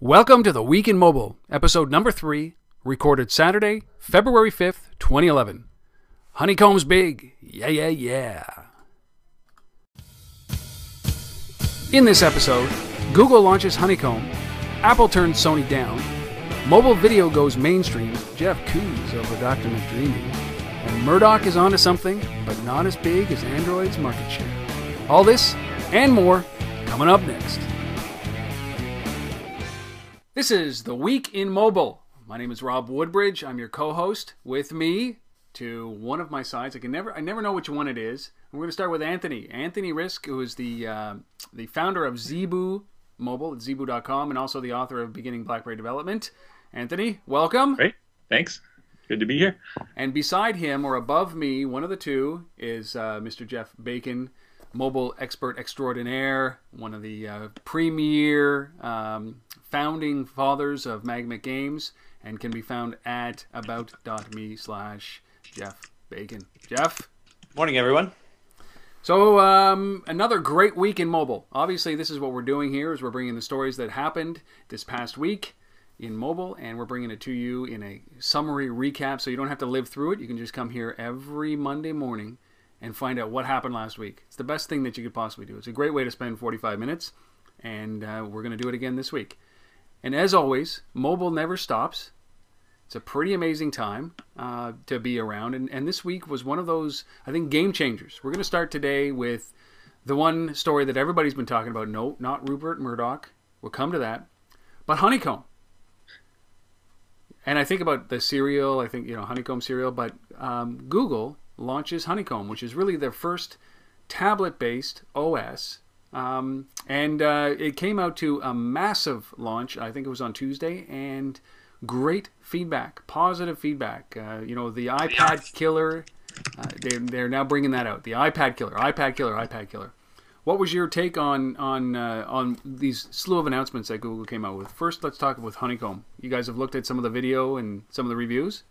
Welcome to the Week in Mobile, episode number 3, recorded Saturday, February 5th, 2011. Honeycomb's big. Yeah. In this episode, Google launches Honeycomb, Apple turns Sony down, mobile video goes mainstream, Jeff coos over Dr. McDreamy, and Murdoch is onto something, but not as big as Android's market share. All this and more coming up next. This is the Week in Mobile. My name is Rob Woodbridge. I'm your co-host. With me, to one of my sides, I never know which one it is. We're going to start with Anthony. Anthony Rizk, who is the founder of Zebu Mobile at zebu.com and also the author of Beginning BlackBerry Development. Anthony, welcome. Great. Thanks. Good to be here. And beside him, or above me, one of the two, is Mr. Jeff Bacon, mobile expert extraordinaire, one of the premier founding fathers of Magnet Games, and can be found at about.me/Jeff Bacon. Jeff? Morning, everyone. So, another great week in mobile. Obviously, this is what we're doing here, is we're bringing the stories that happened this past week in mobile, and we're bringing it to you in a summary recap, so you don't have to live through it. You can just come here every Monday morning and find out what happened last week. It's the best thing that you could possibly do. It's a great way to spend 45 minutes, and we're going to do it again this week. And as always, mobile never stops. It's a pretty amazing time to be around, and this week was one of those, I think, game changers. We're going to start today with the one story that everybody's been talking about. No, not Rupert Murdoch. We'll come to that. But Honeycomb. And I think about the cereal, I think, Honeycomb cereal, but Google launches Honeycomb, which is really their first tablet-based OS. And it came out to a massive launch. I think it was on Tuesday, and great feedback, positive feedback. The iPad killer, they're now bringing that out. The iPad killer. What was your take on these slew of announcements that Google came out with? First, let's talk with Honeycomb. You guys have looked at some of the video and some of the reviews?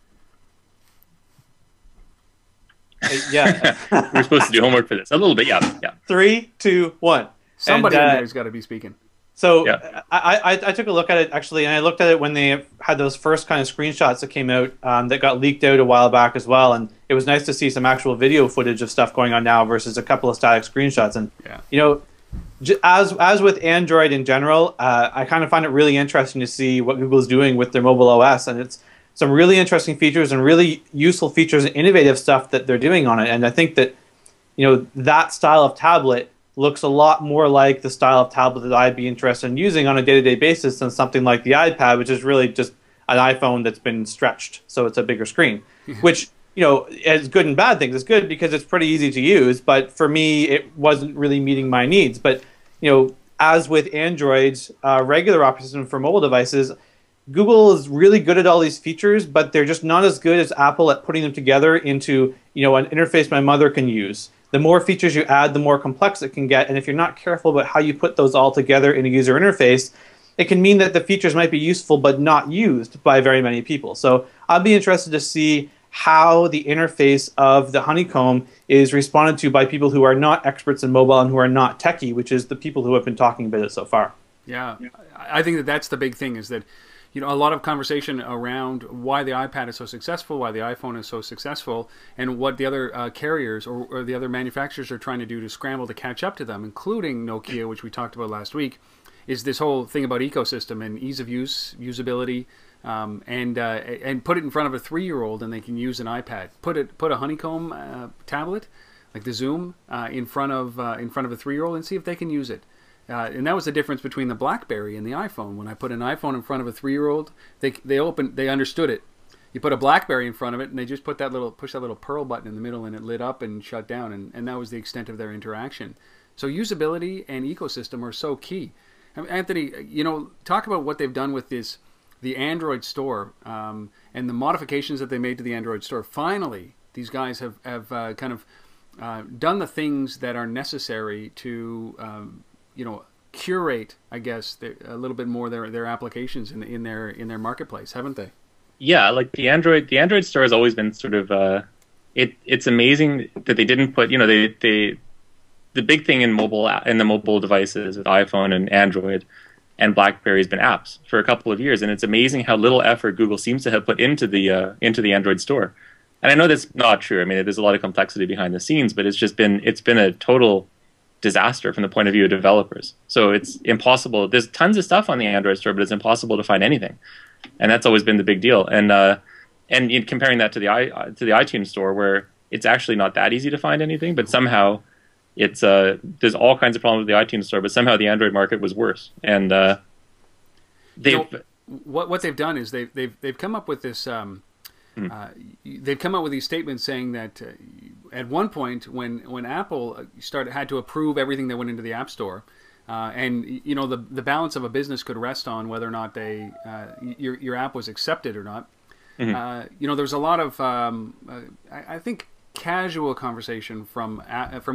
Yeah. We're supposed to do homework for this. A little bit, yeah. 3, 2, 1. Somebody in there has got to be speaking. So yeah. I took a look at it, actually, and I looked at it when they had those first kind of screenshots that came out that got leaked out a while back as well. And it was nice to see some actual video footage of stuff going on now versus a couple of static screenshots. And, as with Android in general, I kind of find it really interesting to see what Google's doing with their mobile OS. And it's some really interesting features and really useful features and innovative stuff that they're doing on it. And I think that, that style of tablet looks a lot more like the style of tablet that I'd be interested in using on a day-to-day basis than something like the iPad, which is really just an iPhone that's been stretched, so it's a bigger screen. Which, has good and bad things. It's good because it's pretty easy to use, but for me, it wasn't really meeting my needs. But, as with Android's regular operating system for mobile devices, Google is really good at all these features, but they're just not as good as Apple at putting them together into, an interface my mother can use. The more features you add, the more complex it can get. And if you're not careful about how you put those all together in a user interface, it can mean that the features might be useful but not used by very many people. So I'd be interested to see how the interface of the Honeycomb is responded to by people who are not experts in mobile and who are not techie, which is the people who have been talking about it so far. Yeah. I think that's the big thing, is that a lot of conversation around why the iPad is so successful, why the iPhone is so successful, and what the other carriers or the other manufacturers are trying to do to scramble to catch up to them, including Nokia, which we talked about last week, is this whole thing about ecosystem and ease of use, usability, and put it in front of a 3-year-old and they can use an iPad. Put a Honeycomb tablet, like the Zoom, in front of a 3-year-old and see if they can use it. And that was the difference between the BlackBerry and the iPhone. When I put an iPhone in front of a 3-year-old, they understood it. You put a BlackBerry in front of it, and they just push that little pearl button in the middle, and it lit up and shut down, and that was the extent of their interaction. So usability and ecosystem are so key. I mean, Anthony, talk about what they've done with the Android store, and the modifications that they made to the Android store. Finally, these guys have kind of done the things that are necessary to curate, I guess, a little bit more their applications in their marketplace, haven't they? Yeah, like the Android store has always been sort of it's amazing that they didn't put the big thing in the mobile devices with iPhone and Android and BlackBerry has been apps for a couple of years, and it's amazing how little effort Google seems to have put into the Android store. And I know that's not true. I mean, there's a lot of complexity behind the scenes, but it's been a total disaster from the point of view of developers. So it's impossible. There's tons of stuff on the Android store, but it's impossible to find anything, and that's always been the big deal. And in comparing that to the iTunes store, where it's actually not that easy to find anything, but somehow it's there's all kinds of problems with the iTunes store, but somehow the Android market was worse. And what they've done is they've come up with this. They've come up with these statements saying that at one point when Apple had to approve everything that went into the App Store, and you know the balance of a business could rest on whether or not your app was accepted or not. You know, there's a lot of I think casual conversation from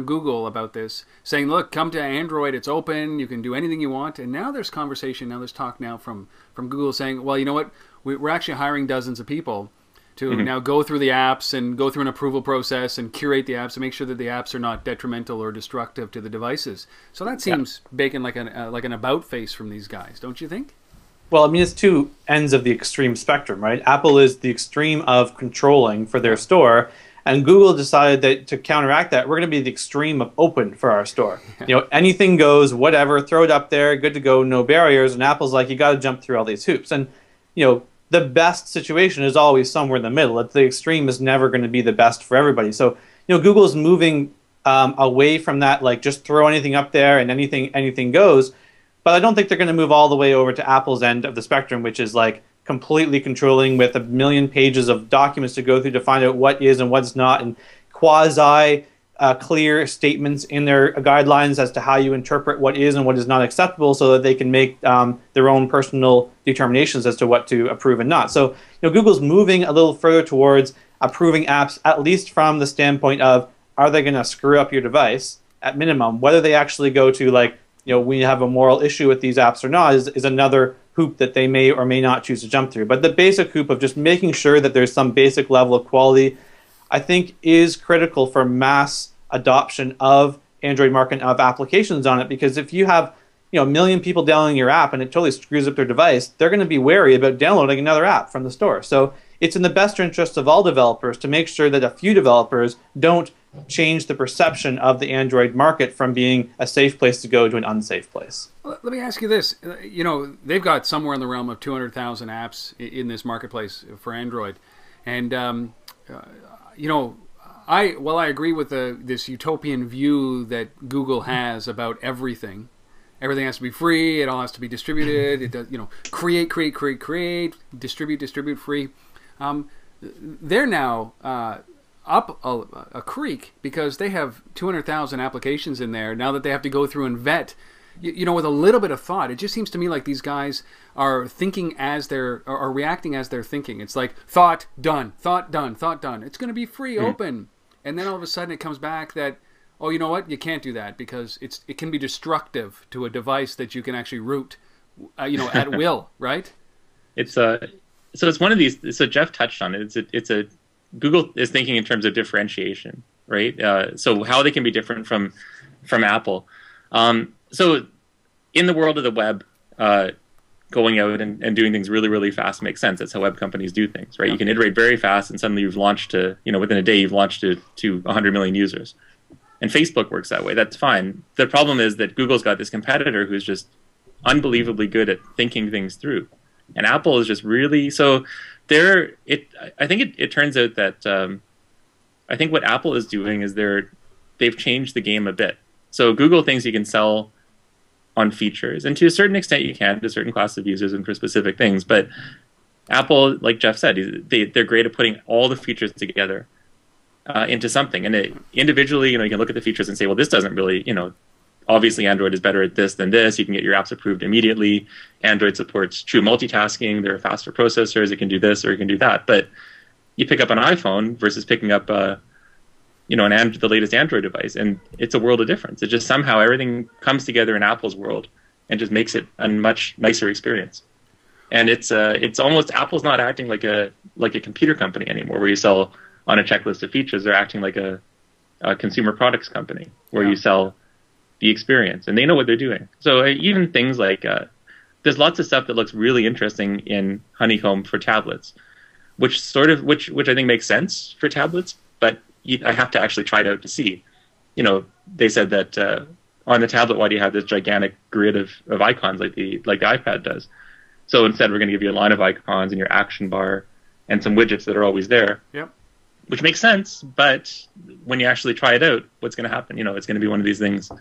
Google about this, saying, look, come to Android, it's open, you can do anything you want. And now there's talk now from Google saying, well, you know what, we're actually hiring dozens of people to now go through the apps and go through an approval process and curate the apps and make sure that the apps are not detrimental or destructive to the devices. So that seems baking like an about face from these guys, don't you think? Well, I mean, it's two ends of the extreme spectrum, right? Apple is the extreme of controlling for their store, and Google decided that to counteract that, we're going to be the extreme of open for our store. You know, anything goes, whatever, throw it up there, good to go, no barriers. And Apple's like, you got to jump through all these hoops. And you know, the best situation is always somewhere in the middle. The extreme is never going to be the best for everybody. So, you know, Google's moving away from that, like just throw anything up there and anything goes. But I don't think they're going to move all the way over to Apple's end of the spectrum, which is like completely controlling with 1 million pages of documents to go through to find out what is and what's not, and quasi clear statements in their guidelines as to how you interpret what is and what is not acceptable, so that they can make their own personal determinations as to what to approve and not. So, you know, Google's moving a little further towards approving apps, at least from the standpoint of, are they going to screw up your device at minimum? Whether they actually go to, like, you know, we have a moral issue with these apps or not is another hoop that they may or may not choose to jump through. But the basic hoop of just making sure that there's some basic level of quality, I think, is critical for mass adoption of Android market, of applications on it. Because if you have, you know, 1 million people downloading your app and it totally screws up their device, they're going to be wary about downloading another app from the store. So it's in the best interest of all developers to make sure that a few developers don't change the perception of the Android market from being a safe place to go to an unsafe place. Let me ask you this. You know, they've got somewhere in the realm of 200,000 apps in this marketplace for Android. And, you know, while I agree with this utopian view that Google has about everything has to be free, it all has to be distributed, it does, you know, create, distribute free. They're now up a creek because they have 200,000 applications in there now that they have to go through and vet. You know, with a little bit of thought, it just seems to me like these guys are thinking as are reacting as they're thinking. It's like thought done. It's going to be free, open, and then all of a sudden it comes back that, oh, you know what? You can't do that because it can be destructive to a device that you can actually root, you know, at will, right? So it's one of these. So Jeff touched on it. It's a Google is thinking in terms of differentiation, right? So how they can be different from Apple. So in the world of the web, going out and doing things really, really fast makes sense. That's how web companies do things, right? You can iterate very fast, and suddenly you've launched to, you know, within a day you've launched to 100 million users. And Facebook works that way. That's fine. The problem is that Google's got this competitor who's just unbelievably good at thinking things through, and Apple is just really so. I think it turns out that I think what Apple is doing is they've changed the game a bit. So Google thinks you can sell on features, and to a certain extent you can to a certain class of users and for specific things. But Apple, like Jeff said, they're great at putting all the features together into something. And individually, you know, you can look at the features and say, well, this doesn't really, you know, obviously Android is better at this than this. You can get your apps approved immediately. Android supports true multitasking. There are faster processors. It can do this or it can do that. But you pick up an iPhone versus picking up you know, the latest Android device, and it's a world of difference. It just somehow everything comes together in Apple's world and just makes it a much nicer experience. And it's almost, Apple's not acting like a computer company anymore, where you sell on a checklist of features. They're acting like a consumer products company, where you sell the experience, and they know what they're doing. So even things like there's lots of stuff that looks really interesting in Honeycomb for tablets, which I think makes sense for tablets, but I have to actually try it out to see. They said that on the tablet, why do you have this gigantic grid of icons like the iPad does? So instead, we're going to give you a line of icons and your action bar and some widgets that are always there. Yep. Which makes sense, but when you actually try it out, what's going to happen? It's going to be one of these things,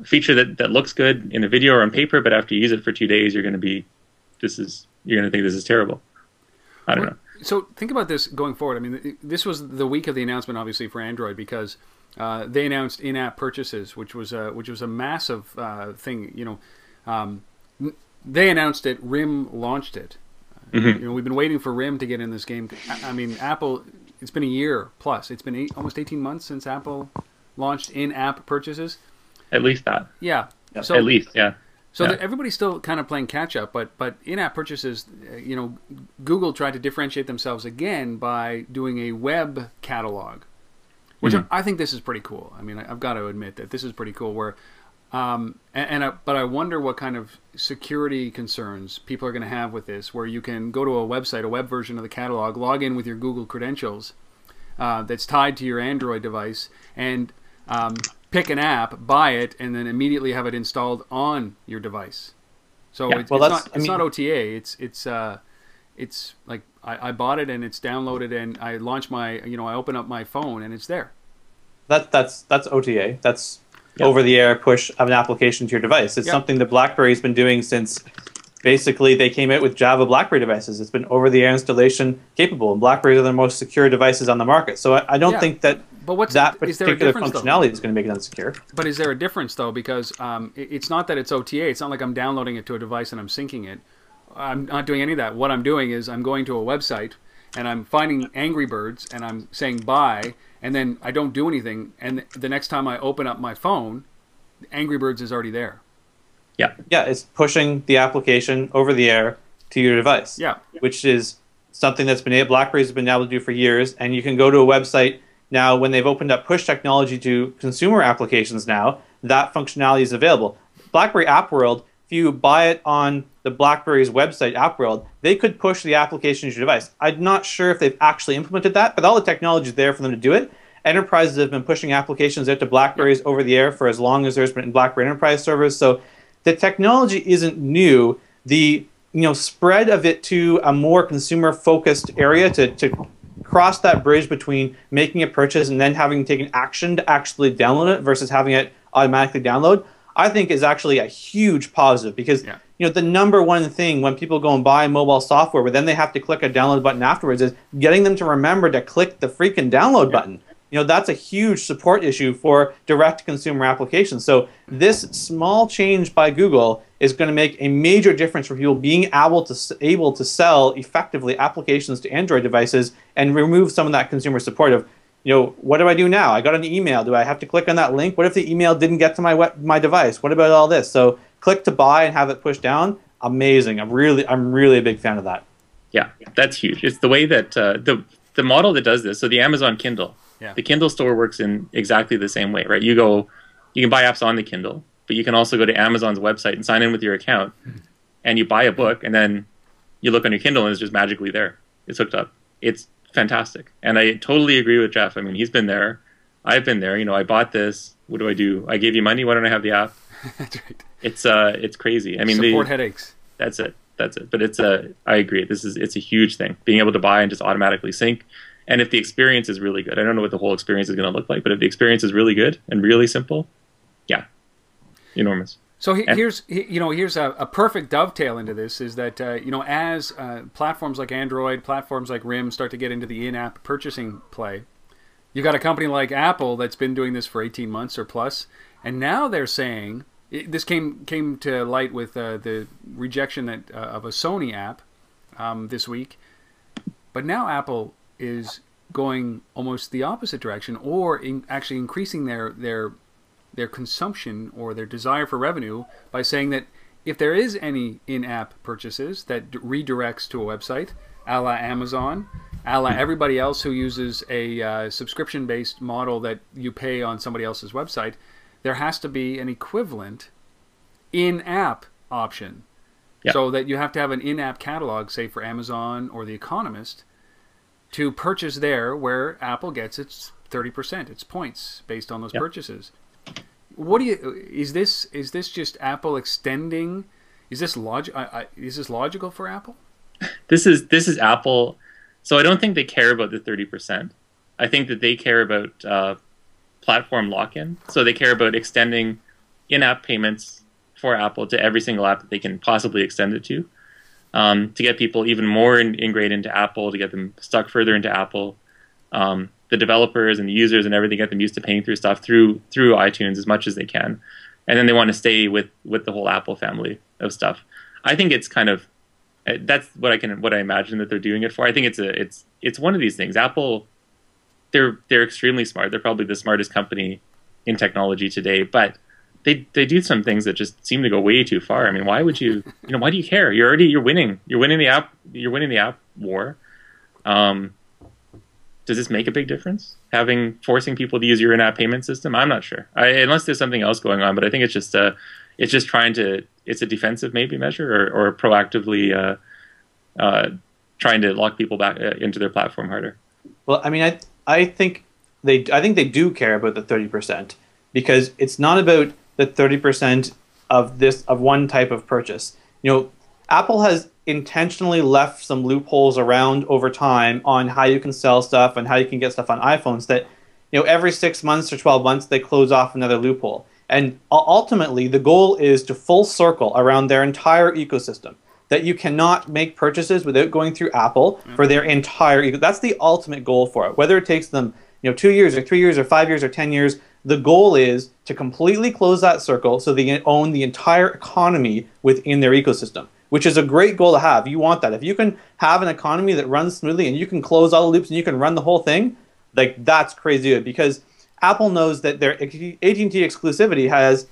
feature that looks good in a video or on paper, but after you use it for 2 days, you're going to think this is terrible. I don't know. So think about this going forward. I mean, this was the week of the announcement, obviously, for Android, because they announced in-app purchases, which was a massive thing. They announced it. RIM launched it. Mm-hmm. We've been waiting for RIM to get in this game. I mean, Apple. It's been a year plus. It's been almost 18 months since Apple launched in-app purchases. At least that. Yeah. Yep. So, at least, yeah. So everybody's still kind of playing catch up, but in-app purchases, Google tried to differentiate themselves again by doing a web catalog, which I think this is pretty cool. I mean, I've got to admit that this is pretty cool. Where, but I wonder what kind of security concerns people are going to have with this, where you can go to a website, a web version of the catalog, log in with your Google credentials that's tied to your Android device, and pick an app, buy it, and then immediately have it installed on your device. So it's not OTA. It's like I bought it and it's downloaded, and I launch I open up my phone and it's there. That's OTA. That's over-the-air push of an application to your device. It's something that BlackBerry's been doing since basically they came out with Java BlackBerry devices. It's been over-the-air installation capable, and BlackBerries are the most secure devices on the market. So I don't think that particular functionality is going to make it unsecure. But is there a difference, though? Because it's not that it's OTA. It's not like I'm downloading it to a device and I'm syncing it. I'm not doing any of that. What I'm doing is I'm going to a website and I'm finding Angry Birds and I'm saying buy, and then I don't do anything. And the next time I open up my phone, Angry Birds is already there. Yeah, it's pushing the application over the air to your device. Yeah, which is something that's BlackBerry's been able to do for years. And you can go to a website now when they've opened up push technology to consumer applications. Now that functionality is available. BlackBerry App World, if you buy it on the BlackBerry's website, App World, they could push the application to your device. I'm not sure if they've actually implemented that, but all the technology is there for them to do it. Enterprises have been pushing applications out to BlackBerries over the air for as long as there's been BlackBerry Enterprise servers. So the technology isn't new. The spread of it to a more consumer-focused area to cross that bridge between making a purchase and then having taken action to actually download it versus having it automatically download, I think is actually a huge positive, because the number one thing when people go and buy mobile software, but then they have to click a download button afterwards, is getting them to remember to click the freaking download button. That's a huge support issue for direct consumer applications. So this small change by Google is going to make a major difference for people being able to sell effectively applications to Android devices and remove some of that consumer support of, what do I do now? I got an email. Do I have to click on that link? What if the email didn't get to my device? What about all this? So click to buy and have it pushed down. Amazing. I'm really a big fan of that. Yeah, that's huge. It's the way that the model that does this. So the Amazon Kindle. Yeah. The Kindle store works in exactly the same way, right? You can buy apps on the Kindle, but you can also go to Amazon's website and sign in with your account, and you buy a book, and then you look on your Kindle, and it's just magically there. It's hooked up. It's fantastic. And I totally agree with Jeff. I mean, he's been there. I've been there. I bought this. What do? I gave you money. Why don't I have the app? That's right. It's crazy. I mean, support headaches. That's it. But I agree. It's a huge thing. Being able to buy and just automatically sync. And if the experience is really good, I don't know what the whole experience is going to look like, but if the experience is really good and really simple, enormous. So here's a perfect dovetail into this, is that as platforms like Android, platforms like RIM start to get into the in-app purchasing play, you got a company like Apple that's been doing this for 18 months or plus, and now they're saying this came to light with the rejection of a Sony app this week, but now Apple is going almost the opposite direction, or actually increasing their consumption or their desire for revenue by saying that if there is any in-app purchases that redirects to a website, a la Amazon, a la everybody else who uses a subscription-based model that you pay on somebody else's website, there has to be an equivalent in-app option. Yeah. So that you have to have an in-app catalog, say for Amazon or The Economist, to purchase there, where Apple gets its 30%, its points based on those purchases. What do you? Is this just Apple extending? Is this logical for Apple? This is Apple. So I don't think they care about the 30%. I think that they care about platform lock-in. So they care about extending in-app payments for Apple to every single app that they can possibly extend it to get people even more ingrained into Apple, to get them stuck further into Apple. The developers and the users and everything, get them used to paying through stuff through iTunes as much as they can, and then they want to stay with the whole Apple family of stuff. I think it's kind of that's what I imagine that they're doing it for. I think it's one of these things. Apple, they're extremely smart. They're probably the smartest company in technology today, but they do some things that just seem to go way too far. I mean, why would you why do you care? You're winning the app war. Does this make a big difference? Forcing people to use your in-app payment system? I'm not sure. Unless there's something else going on, but I think it's just it's a defensive maybe measure, or proactively trying to lock people back into their platform harder. Well, I mean, I think they do care about the 30%, because it's not about the 30% of one type of purchase. Apple has intentionally left some loopholes around over time on how you can sell stuff and how you can get stuff on iPhones, that every 6 months or 12 months they close off another loophole. And ultimately the goal is to full circle around their entire ecosystem, that you cannot make purchases without going through Apple for their entire ecosystem. That's the ultimate goal for it. Whether it takes them 2 years or 3 years or 5 years or 10 years, the goal is to completely close that circle so they own the entire economy within their ecosystem, which is a great goal to have. You want that. If you can have an economy that runs smoothly and you can close all the loops and you can run the whole thing, that's crazy good, because Apple knows that their AT&T exclusivity has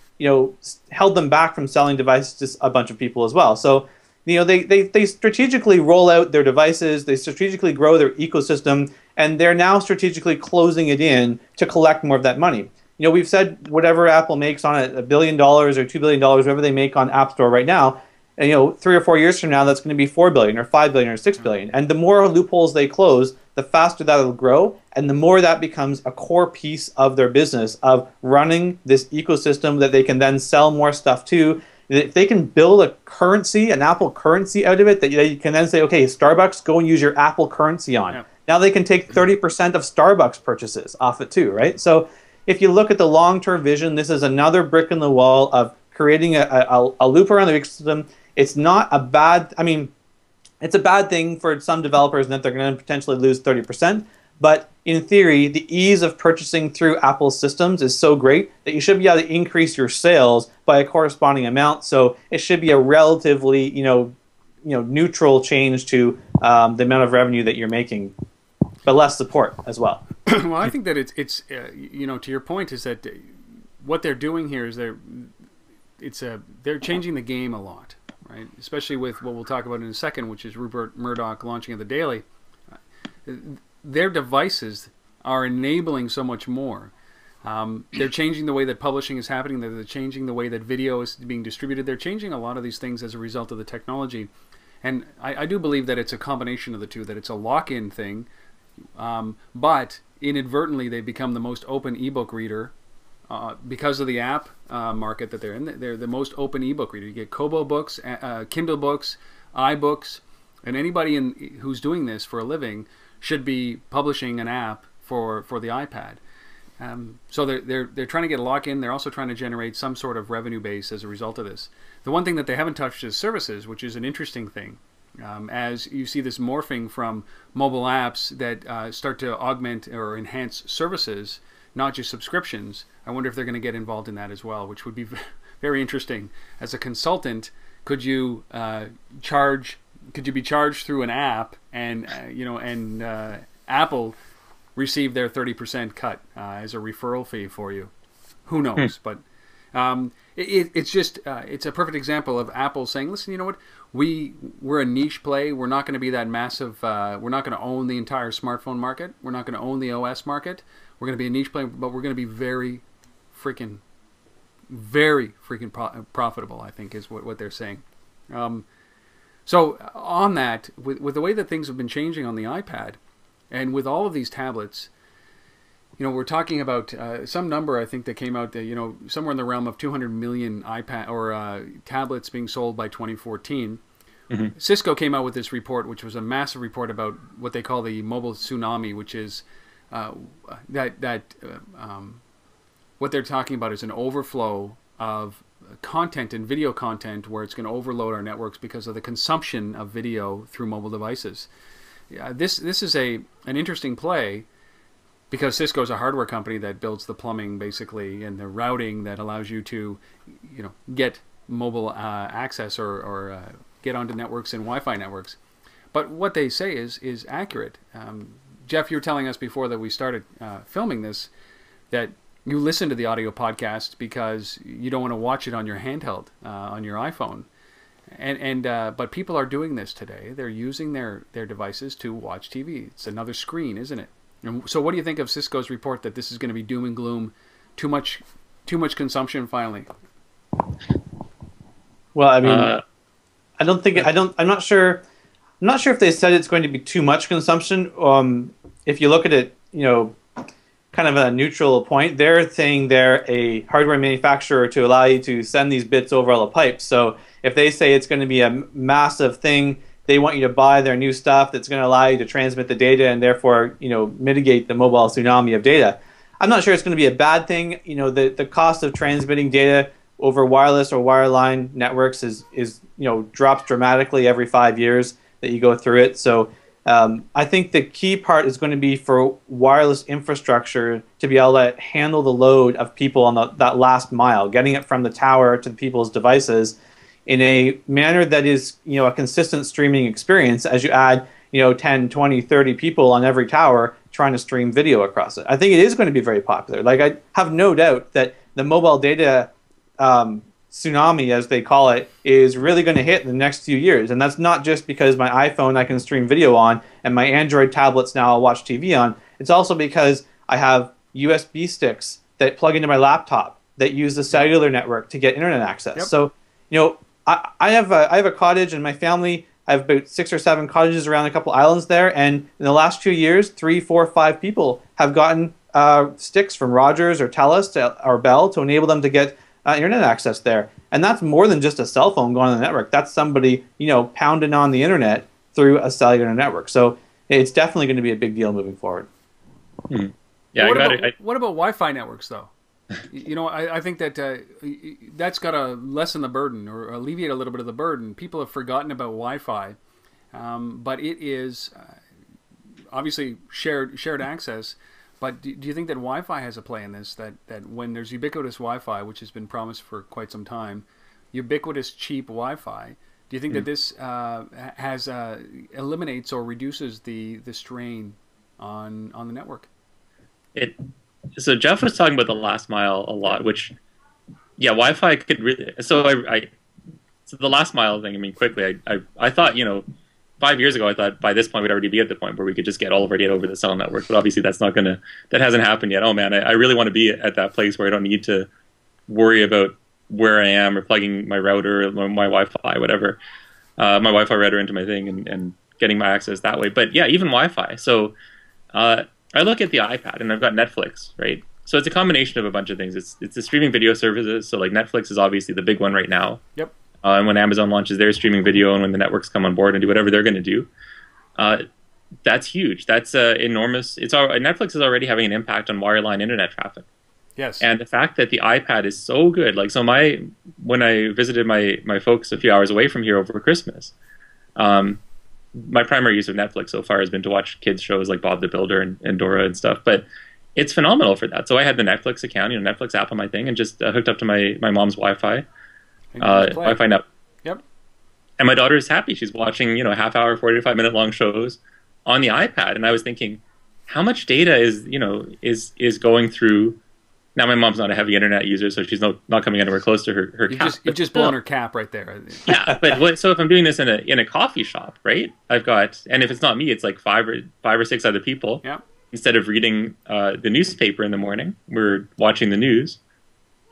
held them back from selling devices to a bunch of people as well. So they strategically roll out their devices, they strategically grow their ecosystem, and they're now strategically closing it in to collect more of that money. We've said whatever Apple makes on it, $1 billion or $2 billion, whatever they make on App Store right now, and 3 or 4 years from now, that's going to be $4 billion or $5 billion or $6 billion. And the more loopholes they close, the faster that'll grow, and the more that becomes a core piece of their business of running this ecosystem that they can then sell more stuff to. If they can build a currency, an Apple currency out of it, that you can then say, okay, Starbucks, go and use your Apple currency on. Yeah. Now they can take 30% of Starbucks purchases off it too, right? So if you look at the long-term vision, this is another brick in the wall of creating a loop around the ecosystem. It's not a bad, it's a bad thing for some developers that they're going to potentially lose 30%. But in theory, the ease of purchasing through Apple's systems is so great that you should be able to increase your sales by a corresponding amount. So it should be a relatively, neutral change to the amount of revenue that you're making, but less support as well. Well, I think that it's to your point, is that what they're doing here is they're changing the game a lot, right? Especially with what we'll talk about in a second, which is Rupert Murdoch launching of the Daily. Their devices are enabling so much more. They're changing the way that publishing is happening. They're changing the way that video is being distributed. They're changing a lot of these things as a result of the technology. And I do believe that it's a combination of the two, that it's a lock-in thing, but inadvertently they become the most open ebook reader because of the app market that they're in. They're the most open ebook reader. You get Kobo books, Kindle books, iBooks, and anybody who's doing this for a living should be publishing an app for the iPad. So they're trying to get a lock-in. They're also trying to generate some sort of revenue base as a result of this. The one thing that they haven't touched is services, which is an interesting thing. As you see this morphing from mobile apps that start to augment or enhance services, not just subscriptions, I wonder if they're going to get involved in that as well, which would be very interesting. As a consultant, could you be charged through an app, and Apple receive their 30% cut as a referral fee for you? Who knows? But it's a perfect example of Apple saying, listen, you know what? We're a niche play. We're not going to be that massive. We're not going to own the entire smartphone market. We're not going to own the OS market. We're going to be a niche play, but we're going to be very freaking profitable, I think is what they're saying. So on that, with the way that things have been changing on the iPad, and with all of these tablets, you know, we're talking about some number I think that came out that, you know, somewhere in the realm of 200 million iPad or tablets being sold by 2014. Mm-hmm. Cisco came out with this report, which was a massive report about what they call the mobile tsunami, which is what they're talking about is an overflow of content and video content where it's going to overload our networks because of the consumption of video through mobile devices. This is an interesting play because Cisco is a hardware company that builds the plumbing basically and the routing that allows you to, you know, get mobile access or get onto networks and Wi-Fi networks. But what they say is accurate. Jeff, you were telling us before that we started filming this that you listen to the audio podcast because you don't want to watch it on your handheld, on your iPhone. But people are doing this today. They're using their devices to watch TV. It's another screen, isn't it? And so what do you think of Cisco's report that this is going to be doom and gloom, too much consumption finally? Well, I mean, I'm not sure if they said it's going to be too much consumption. If you look at it, you know, kind of a neutral point, they're saying they're a hardware manufacturer to allow you to send these bits over all the pipes. So if they say it's going to be a massive thing, they want you to buy their new stuff that's going to allow you to transmit the data and therefore, you know, mitigate the mobile tsunami of data. I'm not sure it's going to be a bad thing. You know, the cost of transmitting data over wireless or wireline networks is you know, drops dramatically every 5 years that you go through it. So I think the key part is going to be for wireless infrastructure to be able to handle the load of people on that last mile, getting it from the tower to people's devices in a manner that is, you know, a consistent streaming experience as you add, you know, 10, 20, 30 people on every tower trying to stream video across it. I think it is going to be very popular. Like, I have no doubt that the mobile data tsunami, as they call it, is really going to hit in the next few years. And that's not just because my iPhone I can stream video on and my Android tablets now I'll watch TV on. It's also because I have USB sticks that plug into my laptop that use the cellular network to get internet access. Yep. So, you know, I have a cottage and my family, I have about 6 or 7 cottages around a couple islands there. And in the last 2 years, 3, 4, 5 people have gotten sticks from Rogers or TELUS or Bell to enable them to get internet access there. And that's more than just a cell phone going on the network. That's somebody, you know, pounding on the internet through a cellular network. So it's definitely going to be a big deal moving forward. Hmm. Yeah. What about Wi-Fi networks, though? You know, I think that that's got to lessen the burden or alleviate a little bit of the burden. People have forgotten about Wi-Fi, but it is obviously shared access. But do you think that Wi-Fi has a play in this? That when there's ubiquitous Wi-Fi, which has been promised for quite some time, ubiquitous cheap Wi-Fi, do you think that this eliminates or reduces the strain on the network? So Jeff was talking about the last mile a lot, which, yeah, Wi-Fi could really. So so the last mile thing. I mean, quickly, I thought, you know, 5 years ago, I thought by this point we'd already be at the point where we could just get all of our data over the cell network. But obviously, that hasn't happened yet. Oh man, I really want to be at that place where I don't need to worry about where I am or plugging my router or my Wi-Fi, whatever, my Wi-Fi router into my thing and getting my access that way. But yeah, even Wi-Fi. So I look at the iPad and I've got Netflix, right? So it's a combination of a bunch of things. It's the streaming video services. So like Netflix is obviously the big one right now. Yep. And when Amazon launches their streaming video and when the networks come on board and do whatever they're going to do, that's huge. That's enormous. Netflix is already having an impact on wireline internet traffic. Yes. And the fact that the iPad is so good, like, so when I visited my folks a few hours away from here over Christmas, my primary use of Netflix so far has been to watch kids shows like Bob the Builder and Dora and stuff. But it's phenomenal for that. So I had the Netflix account, Netflix app on my thing, and just hooked up to my mom's Wi-Fi. Wi-Fi net. Yep. And my daughter is happy. She's watching, half hour, 45 minute long shows on the iPad. And I was thinking, how much data is going through. Now my mom's not a heavy internet user, so she's not coming anywhere close to her cap. You've just blown her cap right there. Yeah, but so if I'm doing this in a coffee shop, right? I've got, and if it's not me, it's like five or six other people. Yeah. Instead of reading the newspaper in the morning, we're watching the news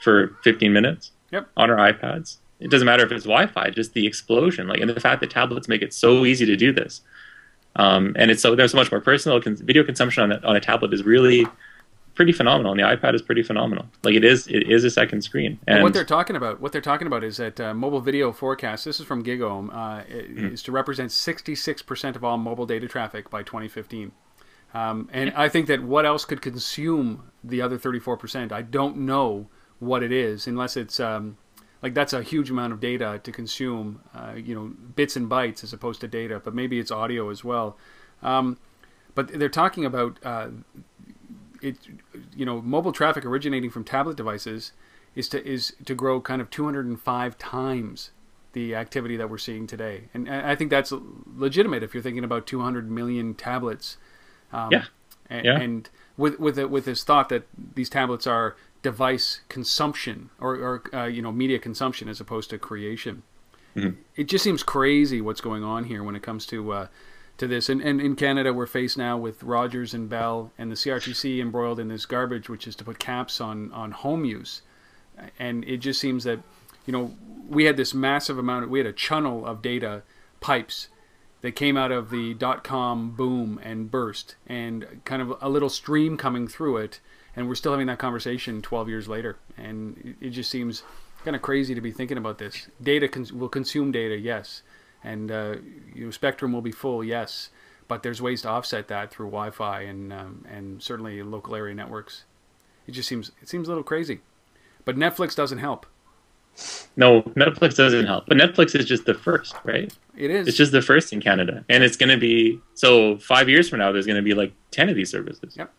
for 15 minutes. Yep. On our iPads. it doesn't matter if it's Wi-Fi, just the explosion, like, and the fact that tablets make it so easy to do this, and there's so much more personal. Video consumption on a tablet is really pretty phenomenal, and the iPad is pretty phenomenal. Like, it is a second screen. And well, what they're talking about is that mobile video forecast. This is from GigaOM, is to represent 66% of all mobile data traffic by 2015. And I think that what else could consume the other 34%? I don't know what it is, unless it's like, that's a huge amount of data to consume, bits and bytes as opposed to data, but maybe it's audio as well. But they're talking about mobile traffic originating from tablet devices is to grow kind of 205 times the activity that we're seeing today. And I think that's legitimate if you're thinking about 200 million tablets. And with this thought that these tablets are device consumption or media consumption as opposed to creation. It just seems crazy what's going on here when it comes to this. And in Canada, we're faced now with Rogers and Bell and the CRTC embroiled in this garbage, which is to put caps on home use. And it just seems that, we had this massive we had a channel of data pipes that came out of the .com boom and burst, and kind of a little stream coming through it. And we're still having that conversation 12 years later. And it just seems kind of crazy to be thinking about this. Data will consume data, yes. And spectrum will be full, yes. But there's ways to offset that through Wi-Fi and certainly local area networks. It seems a little crazy. But Netflix doesn't help. No, Netflix doesn't help. But Netflix is just the first, right? It is. It's just the first in Canada. And it's going to be, so 5 years from now, there's going to be like 10 of these services. Yep.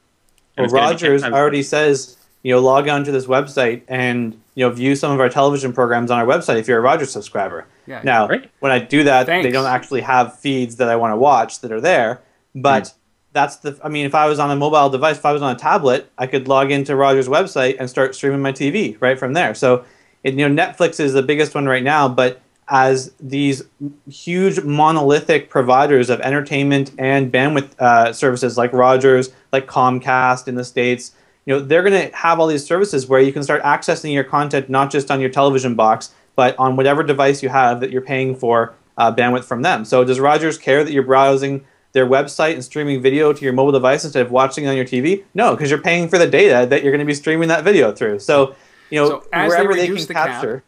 Well, Rogers already says, log on to this website and, view some of our television programs on our website if you're a Rogers subscriber. Yeah, now, when I do that, they don't actually have feeds that I want to watch that are there. But if I was on a mobile device, if I was on a tablet, I could log into Rogers' website and start streaming my TV right from there. So, Netflix is the biggest one right now, but as these huge monolithic providers of entertainment and bandwidth services like Rogers, like Comcast in the States, they're going to have all these services where you can start accessing your content not just on your television box, but on whatever device you have that you're paying for bandwidth from them. So does Rogers care that you're browsing their website and streaming video to your mobile device instead of watching it on your TV? No, because you're paying for the data that you're going to be streaming that video through. So, wherever they can capture...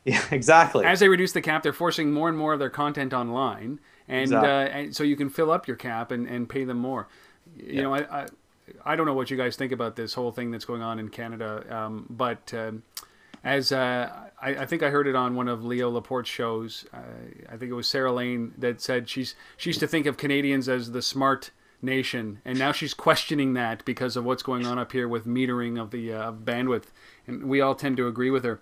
Yeah, exactly. As they reduce the cap, they're forcing more and more of their content online, and, and so you can fill up your cap and pay them more. I don't know what you guys think about this whole thing that's going on in Canada, but I think I heard it on one of Leo Laporte's shows. I think it was Sarah Lane that said she used to think of Canadians as the smart nation, and now she's questioning that because of what's going on up here with metering of the bandwidth, and we all tend to agree with her.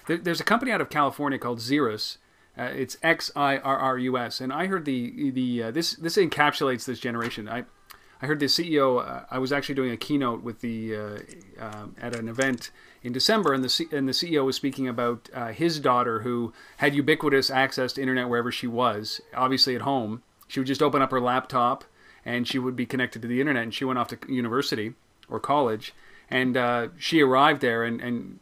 There's a company out of California called RizkThis. It's XIRRUS, and I heard this encapsulates this generation. I heard the CEO. I was actually doing a keynote with at an event in December, and the CEO was speaking about his daughter who had ubiquitous access to internet wherever she was. Obviously at home, she would just open up her laptop and she would be connected to the internet. And she went off to university or college, and she arrived there and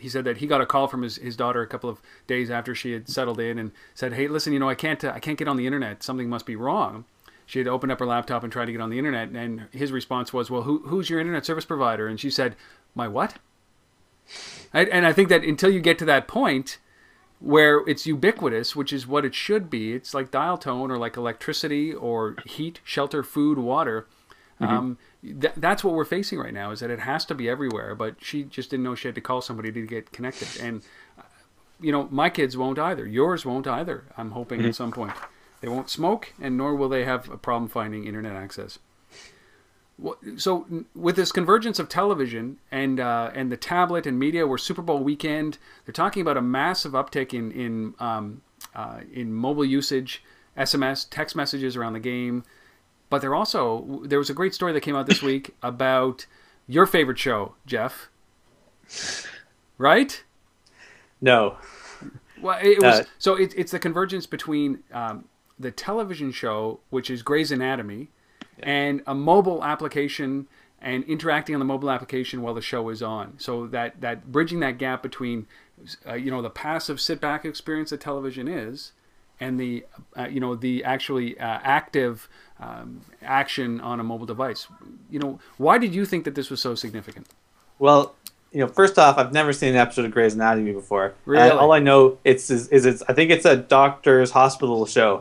he said that he got a call from his daughter a couple of days after she had settled in and said, "Hey, listen, I can't get on the internet. Something must be wrong." She had opened up her laptop and tried to get on the internet, and his response was, "Well, who's your internet service provider?" And she said, "My what?" And I think that until you get to that point where it's ubiquitous, which is what it should be, it's like dial tone or like electricity or heat, shelter, food, water. That's what we're facing right now, is that it has to be everywhere, but she just didn't know she had to call somebody to get connected. And my kids won't either. Yours won't either, I'm hoping at some point. They won't smoke, and nor will they have a problem finding internet access. So with this convergence of television and the tablet and media, we're Super Bowl weekend. They're talking about a massive uptick in mobile usage, SMS, text messages around the game. But there was a great story that came out this week about your favorite show, Jeff. Right? No. Well, it was it's the convergence between the television show, which is Grey's Anatomy, and a mobile application and interacting on the mobile application while the show is on. So that bridging that gap between the passive sit back experience that television is, and the the actually active action on a mobile device. Why did you think that this was so significant? Well, first off, I've never seen an episode of Grey's Anatomy before. Really? All I know I think it's a doctor's hospital show.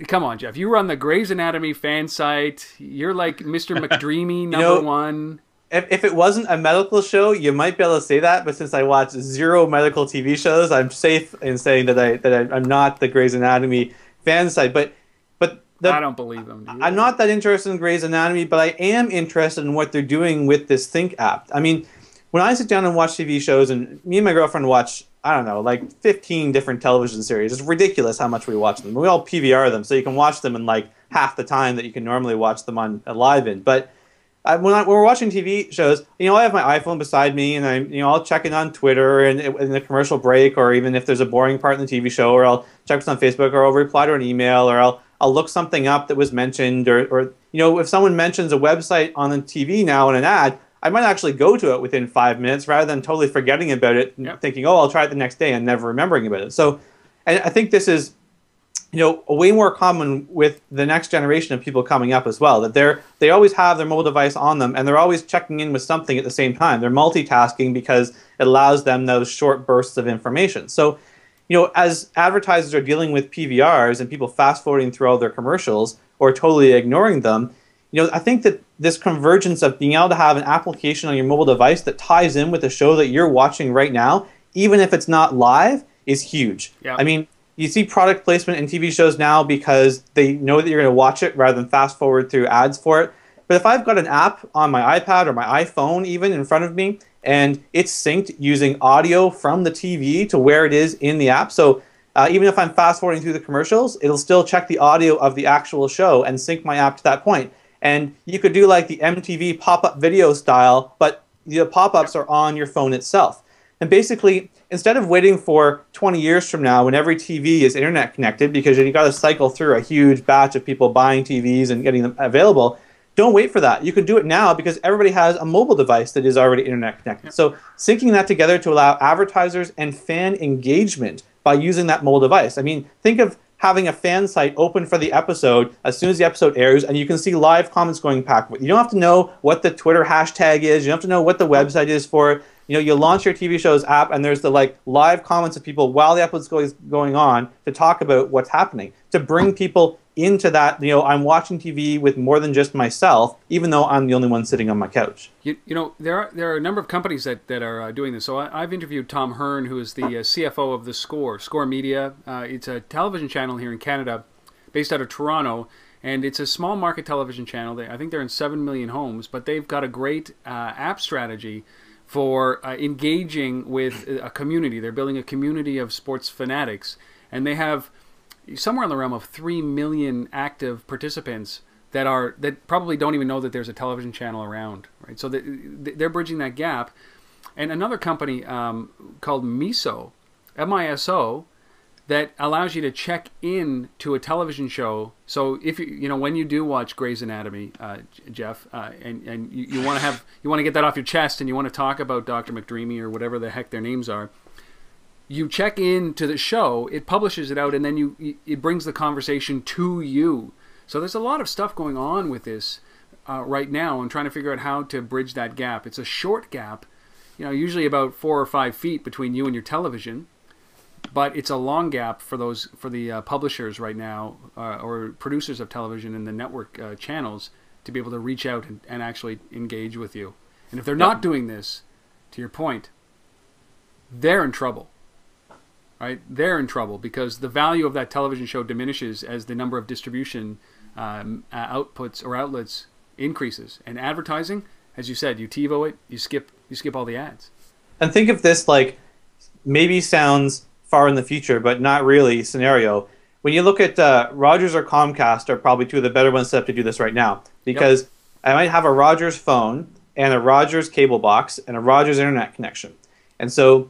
Come on, Jeff. You run the Grey's Anatomy fan site. You're like Mr. McDreamy, number one. If it wasn't a medical show, you might be able to say that. But since I watch zero medical TV shows, I'm safe in saying that I'm not the Grey's Anatomy fan site. But I don't believe them. I'm not that interested in Grey's Anatomy, but I am interested in what they're doing with this Think app. I mean, when I sit down and watch TV shows, and me and my girlfriend watch, I don't know, like 15 different television series. It's ridiculous how much we watch them. We all PVR them, so you can watch them in like half the time that you can normally watch them on live in. But when we're watching TV shows, I have my iPhone beside me, and I'll check it on Twitter and in the commercial break, or even if there's a boring part in the TV show, or I'll check it on Facebook, or I'll reply to an email, or I'll look something up that was mentioned, or if someone mentions a website on the TV now in an ad, I might actually go to it within 5 minutes rather than totally forgetting about it and thinking, oh, I'll try it the next day and never remembering about it. So, and I think this is, way more common with the next generation of people coming up as well, that they always have their mobile device on them and they're always checking in with something at the same time. They're multitasking because it allows them those short bursts of information. So, as advertisers are dealing with PVRs and people fast forwarding through all their commercials or totally ignoring them, I think that this convergence of being able to have an application on your mobile device that ties in with the show that you're watching right now, even if it's not live, is huge. Yeah. I mean, you see product placement in TV shows now because they know that you're going to watch it rather than fast forward through ads for it. But if I've got an app on my iPad or my iPhone even in front of me, and it's synced using audio from the TV to where it is in the app, so even if I'm fast forwarding through the commercials, it'll still check the audio of the actual show and sync my app to that point. And you could do like the MTV pop-up video style, but the pop-ups are on your phone itself. And basically, instead of waiting for 20 years from now when every TV is internet connected, because you've got to cycle through a huge batch of people buying TVs and getting them available, don't wait for that. You can do it now because everybody has a mobile device that is already internet connected. Yep. So syncing that together to allow advertisers and fan engagement by using that mobile device. I mean, think of having a fan site open for the episode as soon as the episode airs, and you can see live comments going back. You don't have to know what the Twitter hashtag is. You don't have to know what the website is for it. You launch your TV show's app, and there's the live comments of people while the episode's going on to talk about what's happening, to bring people into that. I'm watching TV with more than just myself, even though I'm the only one sitting on my couch. There are a number of companies that are doing this. So I've interviewed Tom Hearn, who is the CFO of the Score Media. It's a television channel here in Canada, based out of Toronto, and it's a small market television channel. I think they're in 7 million homes, but they've got a great app strategy for engaging with a community. They're building a community of sports fanatics, and they have somewhere in the realm of 3 million active participants that probably don't even know that there's a television channel around, right? So they're bridging that gap. And another company called Miso, M-I-S-O, that allows you to check in to a television show. So if when you do watch Grey's Anatomy, Jeff, and you want to get that off your chest, and you want to talk about Dr. McDreamy or whatever the heck their names are, you check in to the show, it publishes it out, and then it brings the conversation to you. So there's a lot of stuff going on with this right now, and trying to figure out how to bridge that gap. It's a short gap, usually about 4 or 5 feet between you and your television, but it's a long gap for the publishers right now, or producers of television and the network channels, to be able to reach out and actually engage with you. And if they're not doing this, to your point, they're in trouble. Right? They're in trouble because the value of that television show diminishes as the number of distribution outputs or outlets increases. And advertising, as you said, you TiVo it, you skip all the ads. And think of this like maybe sounds far in the future, but not really scenario. When you look at Rogers or Comcast are probably two of the better ones set up to do this right now, because I might have a Rogers phone and a Rogers cable box and a Rogers internet connection. And so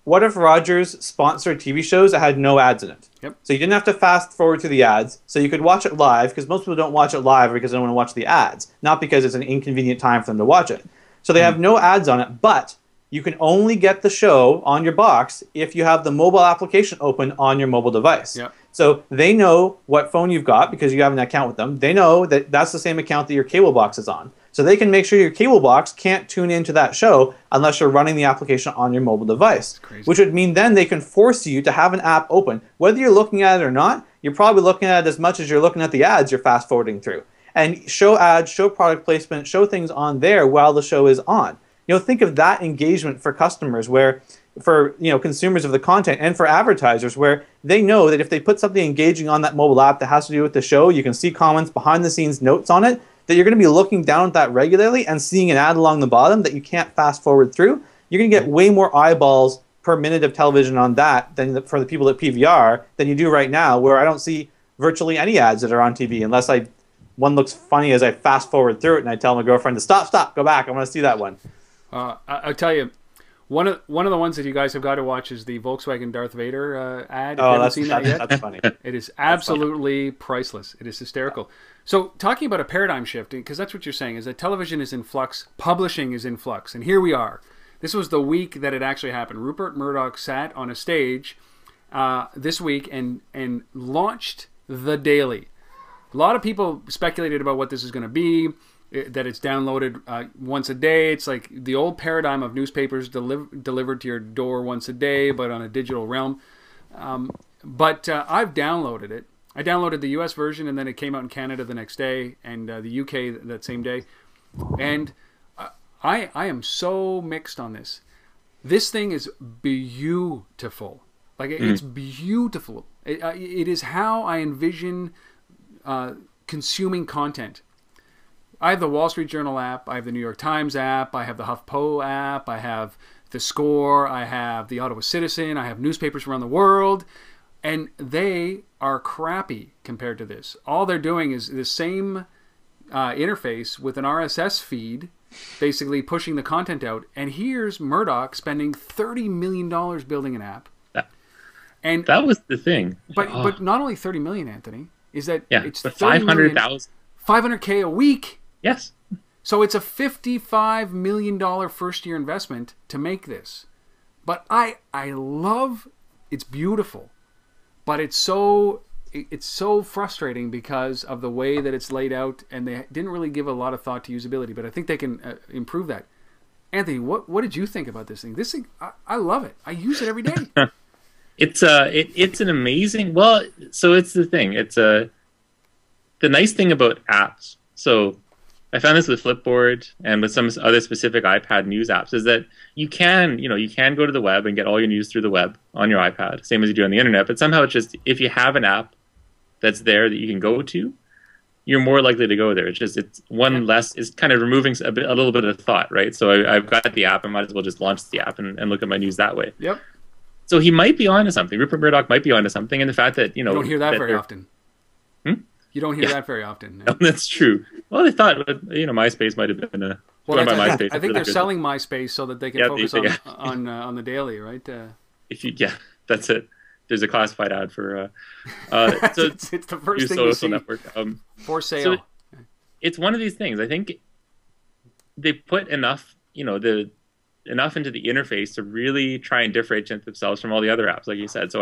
what if Rogers sponsored TV shows that had no ads in it? Yep. So you didn't have to fast forward through the ads. So you could watch it live, because most people don't watch it live because they don't want to watch the ads, not because it's an inconvenient time for them to watch it. So they have no ads on it, but you can only get the show on your box if you have the mobile application open on your mobile device. Yep. So they know what phone you've got because you have an account with them. They know that that's the same account that your cable box is on. So they can make sure your cable box can't tune into that show unless you're running the application on your mobile device. Which would mean then they can force you to have an app open. Whether you're looking at it or not, you're probably looking at it as much as you're looking at the ads you're fast forwarding through. And show ads, show product placement, show things on there while the show is on. Think of that engagement for customers, where for consumers of the content, and for advertisers, where they know that if they put something engaging on that mobile app that has to do with the show, you can see comments, behind the scenes notes on it, that you're going to be looking down at that regularly and seeing an ad along the bottom that you can't fast forward through. You're going to get way more eyeballs per minute of television on that than for the people at PVR than you do right now, where I don't see virtually any ads that are on TV unless one looks funny as I fast forward through it and I tell my girlfriend to stop, go back, I want to see that one. I'll tell you, one of the ones that you guys have got to watch is the Volkswagen Darth Vader ad. Oh, that's funny. It is absolutely priceless. It is hysterical. So talking about a paradigm shift, because that's what you're saying, is that television is in flux, publishing is in flux, and here we are. This was the week that it actually happened. Rupert Murdoch sat on a stage this week and launched The Daily. A lot of people speculated about what this is going to be. That it's downloaded once a day. It's like the old paradigm of newspapers delivered to your door once a day, but on a digital realm. But I've downloaded it. I downloaded the US version, and then it came out in Canada the next day, and the UK that same day. And I am so mixed on this. This thing is beautiful. Like, it's beautiful. It is how I envision consuming content. I have the Wall Street Journal app, I have the New York Times app, I have the HuffPo app, I have the Score, I have the Ottawa Citizen, I have newspapers around the world, and they are crappy compared to this. All they're doing is the same interface with an RSS feed, basically pushing the content out, and here's Murdoch spending $30 million building an app. And that was the thing. But not only $30 million, Anthony, is that it's $500,000. $500K a week. Yes. So it's a $55 million first-year investment to make this. But I love, it's beautiful, but it's so frustrating because of the way that it's laid out, and they didn't really give a lot of thought to usability. But I think they can improve that. Anthony, what did you think about this thing? This thing, I love it. I use it every day. It's an amazing. Well, so it's the thing. It's the nice thing about apps. So I found this with Flipboard and with some other specific iPad news apps, is that you can go to the web and get all your news through the web on your iPad, same as you do on the internet. But somehow it's just, if you have an app that's there that you can go to, you're more likely to go there. It's one less, it's kind of removing a little bit of thought, right? So I've got the app, I might as well just launch the app and look at my news that way. Yep. So he might be onto something. Rupert Murdoch might be onto something, and the fact that, you don't hear that very often. You don't hear that very often. No, that's true. Well, they thought, MySpace might have been a... Well, MySpace, I think they're selling MySpace so that they can focus on the Daily, right? That's it. There's a classified ad for... so it's the first thing you see. Network. For sale. So it's one of these things. I think they put enough into the interface to really try and differentiate themselves from all the other apps, like you said. So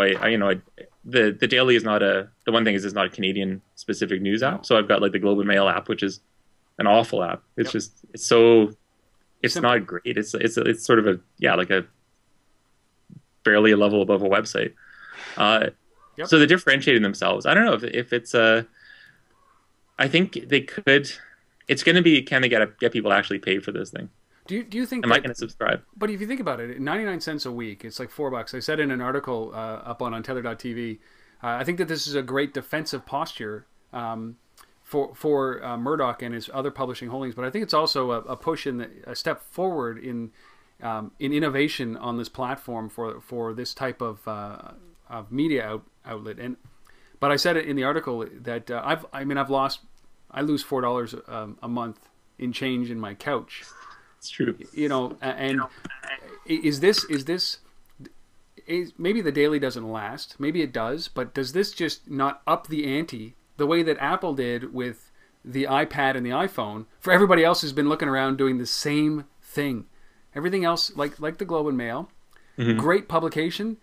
the Daily is not the one thing is it's not a Canadian specific news app. So I've got like the Globe and Mail app, which is an awful app. It's just it's not great. It's sort of a barely a level above a website. So they're differentiating themselves. I don't know if it's I think they could. It's going to be, can they get people to actually pay for this thing? Do you think? Am I going to subscribe? But if you think about it, 99 cents a week, it's like $4. I said in an article up on untether.tv, I think that this is a great defensive posture for Murdoch and his other publishing holdings. But I think it's also a push a step forward in innovation on this platform for this type of media outlet. But I said it in the article that I lose $4 a month in change in my couch. It's true. And is this maybe the daily doesn't last. Maybe it does, but does this just not up the ante the way that Apple did with the iPad and the iPhone for everybody else who's been looking around doing the same thing? Everything else, like the Globe and Mail, great publication,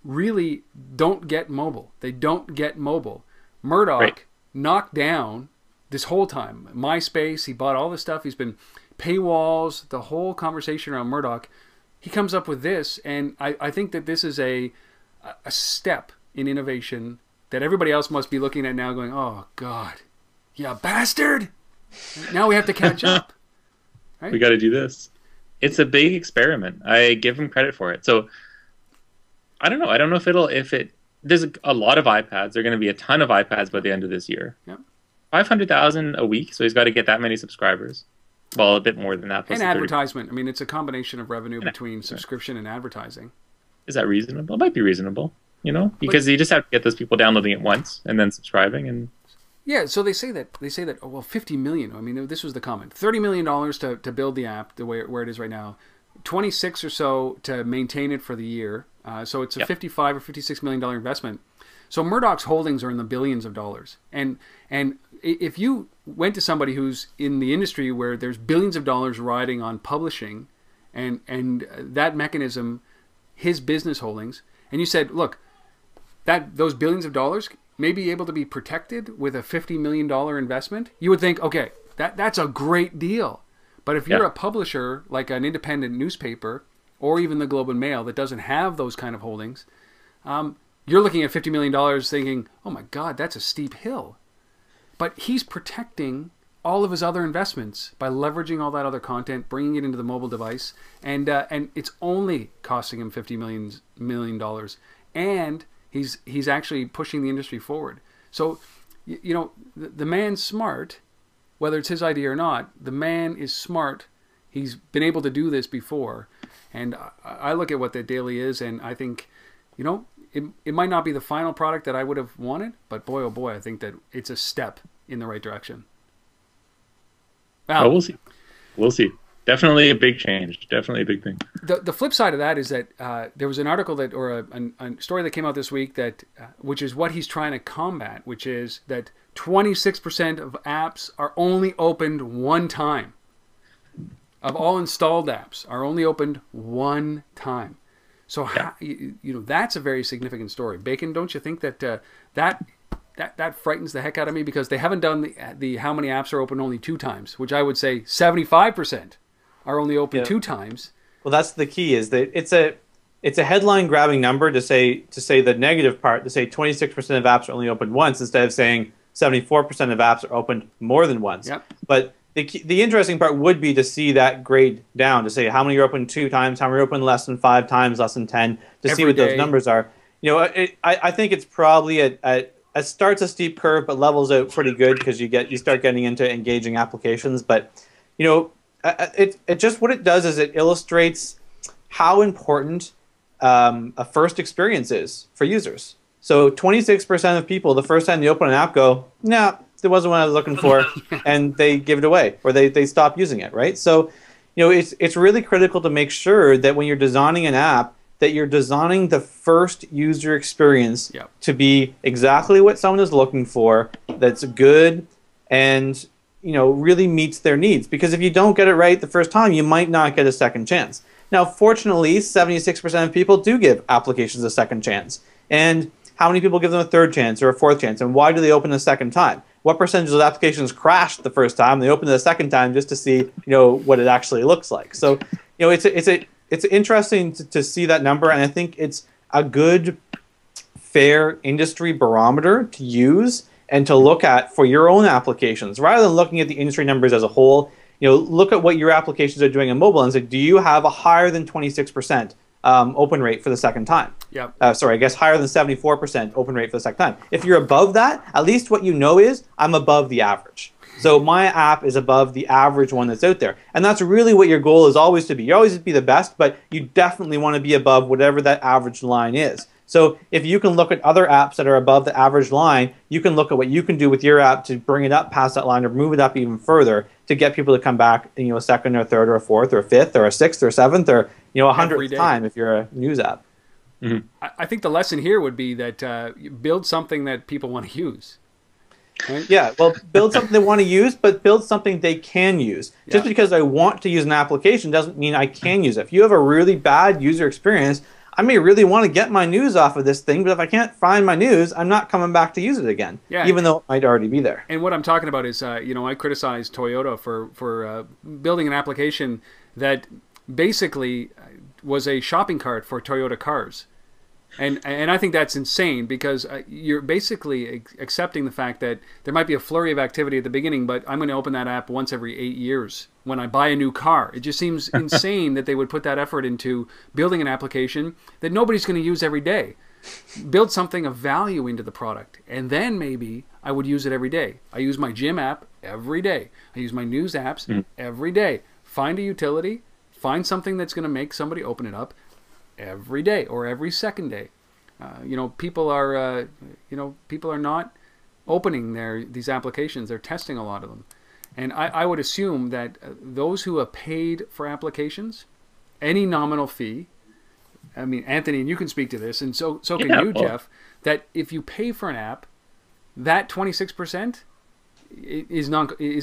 really don't get mobile. They don't get mobile. Murdoch knocked down this whole time. MySpace, he bought all this stuff. He's been paywalls, the whole conversation around Murdoch. He comes up with this, and I think that this is a step in innovation that everybody else must be looking at now going, oh, God, yeah, bastard! Now we have to catch up. Right? We got to do this. It's a big experiment. I give him credit for it. So I don't know. I don't know there's a lot of iPads. There are going to be a ton of iPads by the end of this year. Yep. 500,000 a week. So he's got to get that many subscribers. Well, a bit more than that. And advertisement. I mean, it's a combination of revenue between subscription and advertising. Is that reasonable? It might be reasonable, because you just have to get those people downloading it once and then subscribing. And yeah, so they say that oh, well, 50 million. I mean, this was the comment. $30 million to build the app the way where it is right now. 26 or so to maintain it for the year. So it's a $55 or $56 million investment. So Murdoch's holdings are in the billions of dollars. And if you went to somebody who's in the industry where there's billions of dollars riding on publishing and that mechanism, his business holdings, and you said, look, those billions of dollars may be able to be protected with a $50 million investment, you would think, okay, that's a great deal. But if you're a publisher like an independent newspaper or even the Globe and Mail that doesn't have those kind of holdings, you're looking at $50 million thinking, oh my God, that's a steep hill. But he's protecting all of his other investments by leveraging all that other content, bringing it into the mobile device, and it's only costing him $50 million. And he's actually pushing the industry forward. So, the man's smart. Whether it's his idea or not, the man is smart. He's been able to do this before. And I look at what the daily is, and I think, it might not be the final product that I would have wanted, but boy, oh boy, I think that it's a step in the right direction. Wow. We'll see. We'll see. Definitely a big change. Definitely a big thing. The flip side of that is that there was an article or a story that came out this week that, which is what he's trying to combat, which is that 26% of apps are only opened one time. Of all installed apps are only opened one time. So that's a very significant story. Bacon, don't you think that that frightens the heck out of me, because they haven't done the how many apps are open only two times, which I would say 75% are only open two times. Well, that's the key, is that it's a headline grabbing number to say the negative part, to say 26% of apps are only opened once, instead of saying 74% of apps are opened more than once. Yep. But the interesting part would be to see that grade down, to say how many are open 2 times, how many are open less than 5 times, less than 10, to see what those numbers are. I think it's probably it starts a steep curve but levels out pretty good, because you start getting into engaging applications. But it just, what it does is it illustrates how important a first experience is for users. So 26% of people, the first time they open an app, go, nah, it wasn't what I was looking for, and they give it away, or they stop using it, right? So, it's really critical to make sure that when you're designing an app, that you're designing the first user experience to be exactly what someone is looking for, that's good, and really meets their needs. Because if you don't get it right the first time, you might not get a second chance. Now, fortunately, 76% of people do give applications a second chance. And how many people give them a third chance or a fourth chance? And why do they open a second time? What percentage of applications crashed the first time? They open it a second time just to see, what it actually looks like. So, it's interesting to see that number, and I think it's a good, fair industry barometer to use and to look at for your own applications, rather than looking at the industry numbers as a whole. Look at what your applications are doing in mobile and say, do you have a higher than 26% open rate for the second time? Yep. Sorry, I guess higher than 74% open rate for the second time. If you're above that, at least what you know is I'm above the average. So my app is above the average one that's out there. And that's really what your goal is always to be. You always be the best, but you definitely want to be above whatever that average line is. So if you can look at other apps that are above the average line, you can look at what you can do with your app to bring it up past that line or move it up even further to get people to come back, a second or third or a fourth or a fifth or a sixth or seventh or, 100th time if you're a news app. I think the lesson here would be that you build something that people want to use. Right? Yeah, well, build something they want to use, but build something they can use. Just because I want to use an application doesn't mean I can use it. If you have a really bad user experience, I may really want to get my news off of this thing, but if I can't find my news, I'm not coming back to use it again, even though it might already be there. And what I'm talking about is, I criticize Toyota for building an application that basically was a shopping cart for Toyota cars. And I think that's insane, because you're basically accepting the fact that there might be a flurry of activity at the beginning, but I'm going to open that app once every 8 years when I buy a new car. It just seems insane that they would put that effort into building an application that nobody's going to use every day. Build something of value into the product, and then maybe I would use it every day. I use my gym app every day. I use my news apps every day. Find a utility, find something that's going to make somebody open it up every day or every second day. People are not opening these applications. They're testing a lot of them, and I would assume that those who have paid for applications, any nominal fee. I mean, Anthony, and you can speak to this, and so can you, Jeff. That if you pay for an app, that 26% is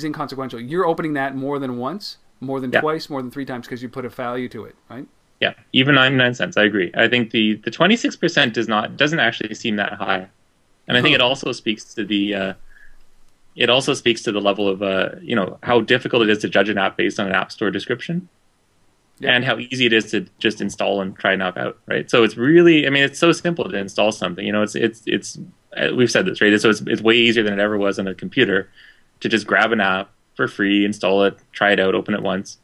inconsequential. You're opening that more than once, more than twice, more than 3 times, because you put a value to it, right? Yeah, even 99 cents. I agree. I think the 26% doesn't actually seem that high, and I think it also speaks to the level of how difficult it is to judge an app based on an app store description, and how easy it is to just install and try an app out. Right. So it's really, it's so simple to install something. It's we've said this, right? So it's way easier than it ever was on a computer to just grab an app for free, install it, try it out, open it once.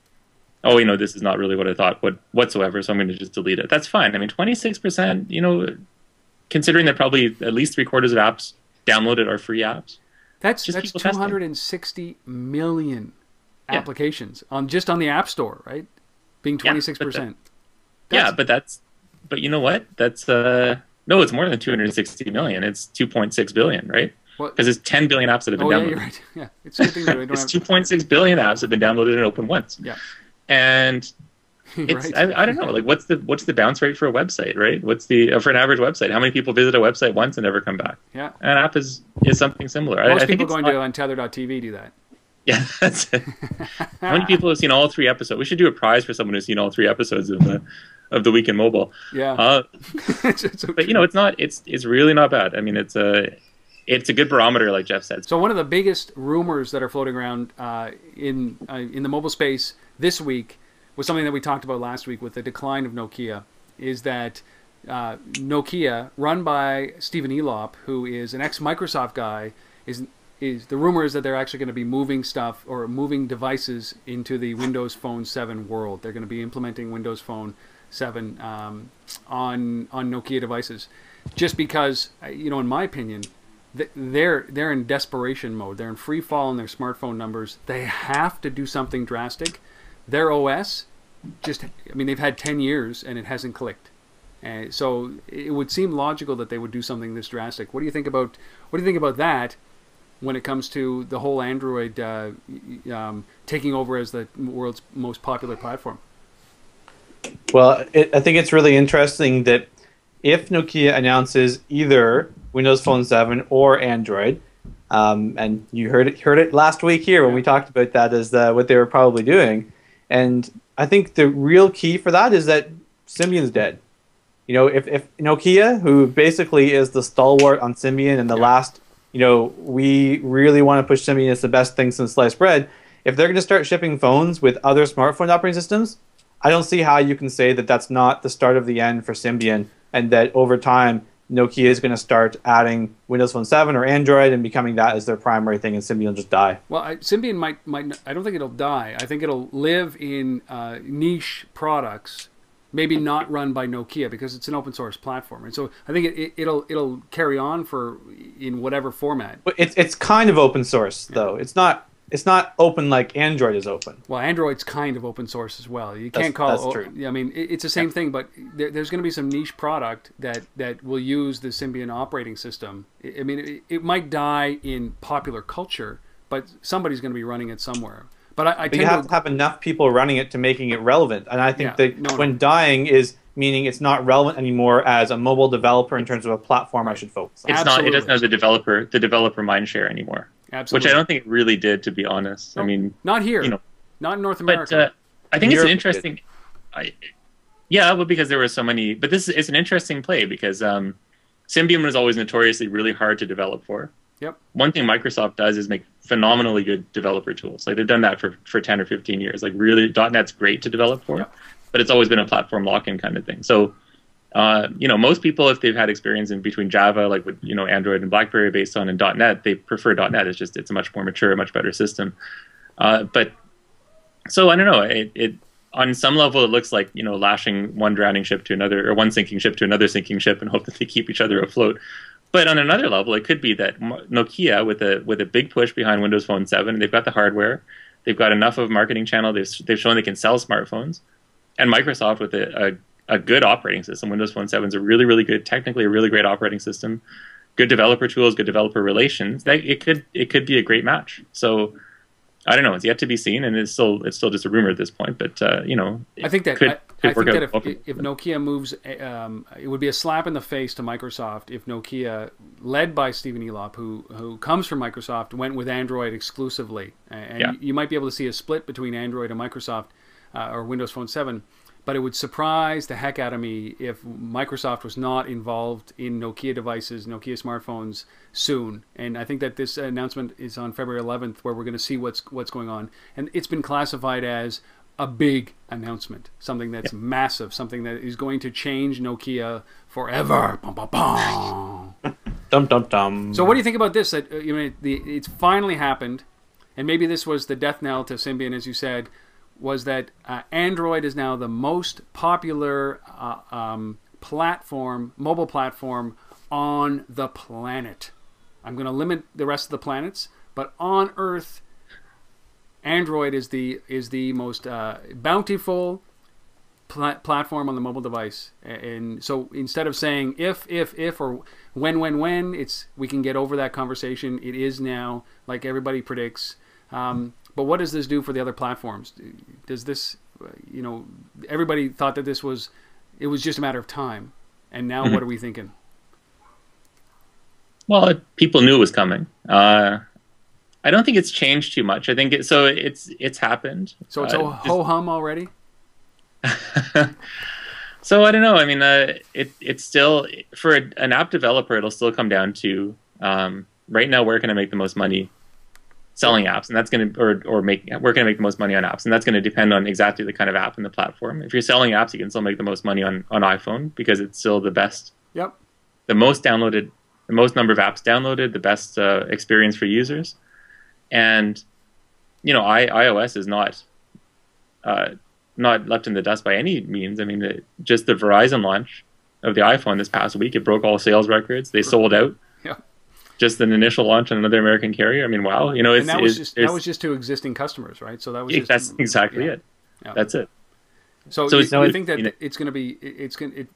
Oh, this is not really what I thought whatsoever, so I'm going to just delete it. That's fine. 26%, considering that probably at least 3/4 of apps downloaded are free apps. That's 260 million applications on the App Store, right? Being 26%. But you know what? That's no, it's more than 260 million. It's 2.6 billion, right? Because it's 10 billion apps that have been downloaded. You're right. Yeah, it's something that we don't it's 2.6 billion apps that have been downloaded and opened once. Yeah. And it's I don't know, what's the bounce rate for a website, right? What's for an average website? How many people visit a website once and never come back? Yeah. An app is something similar. Most people going to untether.tv do that. Yeah, that's it. How many people have seen all 3 episodes? We should do a prize for someone who's seen all 3 episodes of the Week in Mobile. Yeah. But it's really not bad. It's a good barometer, like Jeff said. So one of the biggest rumors that are floating around in the mobile space this week was something that we talked about last week with the decline of Nokia, is that Nokia, run by Stephen Elop, who is an ex-Microsoft guy, is the rumor is that they're actually going to be moving stuff or moving devices into the Windows Phone 7 world. They're going to be implementing Windows Phone 7 on Nokia devices, just because, in my opinion, they're in desperation mode. They're in free fall in their smartphone numbers. They have to do something drastic. Their OS they've had 10 years and it hasn't clicked. So it would seem logical that they would do something this drastic. What do you think about that when it comes to the whole Android taking over as the world's most popular platform? Well, I think it's really interesting that if Nokia announces either Windows Phone 7 or Android, and you heard it last week here when we talked about that as what they were probably doing, and I think the real key for that is that Symbian's dead. If Nokia, who basically is the stalwart on Symbian and the last, we really want to push Symbian, it's the best thing since sliced bread. If they're going to start shipping phones with other smartphone operating systems, I don't see how you can say that that's not the start of the end for Symbian, and that over time Nokia is going to start adding Windows Phone 7 or Android and becoming that as their primary thing, and Symbian will just die. Well, Symbian might. I don't think it'll die. I think it'll live in niche products, maybe not run by Nokia because it's an open source platform, and so I think it'll carry on in whatever format. But it's kind of open source though. It's not open like Android is open. Well, Android's kind of open source as well. You can't call that's true. It's the same thing, but there's going to be some niche product that will use the Symbian operating system. It might die in popular culture, but somebody's going to be running it somewhere. But you have to have enough people running it to making it relevant. And I think when dying is meaning it's not relevant anymore as a mobile developer in terms of a platform I should focus on. It's not. It doesn't have the developer mind share anymore. Absolutely. Which I don't think it really did, to be honest. No, I mean, not here. Not in North America. But I think it's an interesting. Yeah, well, because there were so many. But this is an interesting play because Symbian was always notoriously really hard to develop for. Yep. One thing Microsoft does is make phenomenally good developer tools. Like they've done that for 10 or 15 years. Like really, .NET's great to develop for, yep. but it's always been a platform lock-in kind of thing. So, most people, if they've had experience in between Java, like with Android and BlackBerry based on, and .NET, they prefer .NET. It's a much more mature, much better system. But so I don't know. It on some level it looks like lashing one drowning ship to another, or one sinking ship to another sinking ship, and hope that they keep each other afloat. But on another level, it could be that Nokia, with a big push behind Windows Phone 7, they've got the hardware, they've got enough of a marketing channel, they've shown they can sell smartphones, and Microsoft with a good operating system. Windows Phone 7 is a really, really good, technically a really great operating system, good developer tools, good developer relations. It could be a great match. So I don't know. It's yet to be seen, and it's still just a rumor at this point. But I think that if Nokia moves, it would be a slap in the face to Microsoft if Nokia, led by Stephen Elop, who comes from Microsoft, went with Android exclusively, and you might be able to see a split between Android and Microsoft or Windows Phone 7. But it would surprise the heck out of me if Microsoft was not involved in Nokia devices, Nokia smartphones soon. And I think that this announcement is on February 11th, where we're going to see what's going on. And it's been classified as a big announcement, something that's massive, something that is going to change Nokia forever. Bum, bum, bum. Dum dum dum. So what do you think about this? That it's finally happened, and maybe this was the death knell to Symbian, as you said. Was that Android is now the most popular mobile platform on the planet. I'm going to limit the rest of the planets, but on Earth, Android is the most bountiful platform on the mobile device. And so instead of saying if or when, we can get over that conversation. It is now, like everybody predicts. But what does this do for the other platforms? Does this, everybody thought that it was just a matter of time. And now what are we thinking? Well, people knew it was coming. I don't think it's changed too much. I think it's happened. So it's ho-hum already? So I don't know. I mean, it's still, for an app developer, it'll still come down to, right now, where can I make the most money selling apps, and that's going to, where can I make the most money on apps, and that's going to depend on exactly the kind of app and the platform. If you're selling apps, you can still make the most money on iPhone because it's still the best. Yep. The most number of apps downloaded, the best experience for users, and iOS is not left in the dust by any means. I mean, just the Verizon launch of the iPhone this past week, it broke all sales records. They sold out. Yeah. Just an initial launch on another American carrier. I mean, wow. That was just to existing customers, right? So that was that's exactly it. Yeah. That's it. So I think that it's going to be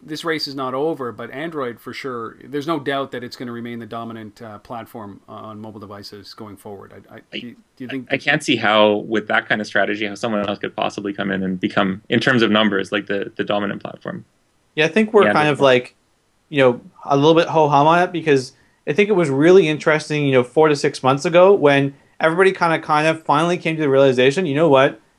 this race is not over, but Android for sure. There's no doubt that it's going to remain the dominant platform on mobile devices going forward. Do you think? I can't see how, with that kind of strategy, how someone else could possibly come in and become, in terms of numbers, like the dominant platform. Yeah, I think we're kind of like, a little bit ho-hum on it, because I think it was really interesting, 4 to 6 months ago, when everybody kind of finally came to the realization,